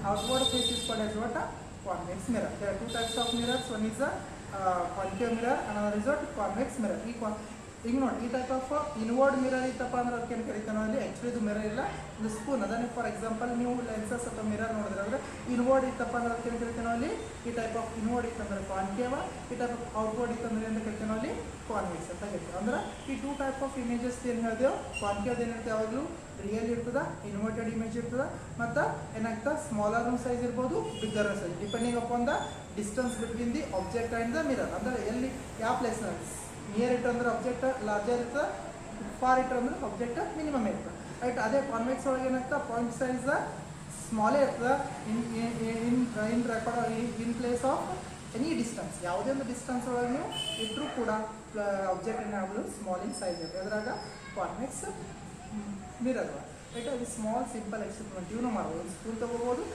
outward face is called as what? Convex mirror. There are two types of mirrors. One is a concave mirror, another is what? Convex mirror. ಈಗ ನೋಡಿ ಈ type of inward mirror ಇತ್ತಪ್ಪ ಅಂದ್ರೆ ಅದಕ್ಕೆ ಏನು ಕರಿತಾನೋ ಅಲ್ಲಿ actually ಇದು mirror ಇಲ್ಲ, ಇದು ಸ್ಪೂನ್. ಅದನ್ನೇ ಫಾರ್ ಎಕ್ಸಾಂಪಲ್ ನೀವು ಲೆನ್ಸಸ್ ಅಥವಾ ಮಿರರ್ ನೋಡಿದ್ರೆ ಅಂದರೆ ಇನ್ವರ್ಡ್ ಇತ್ತಪ್ಪ ಅಂದ್ರೆ ಅದಕ್ಕೆ ಏನು ಕರಿತಾನೋ ಅಲ್ಲಿ ಈ ಟೈಪ್ ಆಫ್ ಇನ್ವರ್ಡ್ ಇತ್ತಂದ್ರೆ ಕಾನ್ಕೇವ, ಈ ಟೈಪ್ ಆಫ್ ಔಟ್ವರ್ಡ್ ಇತ್ತಂದ್ರೆ ಅಂತ ಕರಿತಾನೋ ಅಲ್ಲಿ ಕಾನ್ವೆಕ್ಸ್ ಅಂತ ಕರಿತೀವಿ. ಅಂದ್ರೆ ಈ ಟೂ ಟೈಪ್ ಆಫ್ ಇಮೇಜಸ್ ಏನು ಹೇಳಿದೆವು, ಕಾನ್ಕೇವ್ ಏನಿರುತ್ತೆ ಯಾವಾಗಲೂ ರಿಯಲ್ ಇರ್ತದೆ, ಇನ್ವರ್ಟೆಡ್ ಇಮೇಜ್ ಇರ್ತದೆ, ಮತ್ತು ಏನಾಗ್ತದೆ ಸ್ಮಾಲರ್ ಸೈಜ್ ಇರ್ಬೋದು, bigger size depending upon the distance between the object and the mirror. ಅಂದರೆ ಎಲ್ಲಿ ಯಾವ ಪ್ಲೇಸ್ನಲ್ಲಿ ನಿಯರ್ ಇಟ್ಟು ಅಂದ್ರೆ ಆಬ್ಜೆಕ್ಟ್ ಲಾರ್ಜರ್ ಇರ್ತದೆ, ಫಾರ್ ಇಟ್ಟು ಅಂದ್ರೆ ಆಬ್ಜೆಕ್ಟ್ ಮಿನಿಮಮ್ ಇರ್ತದೆ, ರೈಟ್. ಅದೇ ಕಾನ್ವೆಕ್ಸ್ ಒಳಗೆ ಏನಾಗ್ತದೆ ಪಾಯಿಂಟ್ ಸೈಜ್ ಸ್ಮಾಲೇ ಇರ್ತದೆ in record in place of any distance. ಯಾವುದೇ ಒಂದು ಡಿಸ್ಟೆನ್ಸ್ ಒಳಗೆ ನೀವು ಇಟ್ಟರೂ ಕೂಡ ಆಬ್ಜೆಕ್ಟ್ ಏನಾಗಲು ಸ್ಮಾಲ್ ಇನ್ ಸೈಜ್ ಇರ್ತದೆ. ಅದ್ರಾಗ ಕಾನ್ವೆಕ್ಸ್ ಮಿರರ್, ರೈಟ್. ಅದು ಸ್ಮಾಲ್ ಸಿಂಪಲ್ ಎಕ್ಸ್ಪೆರಿಮೆಂಟ್ ಇವನು ಮಾಡ್ಬೋದು, ಸ್ಕೂಲ್ ತೊಗೋಬೋದು.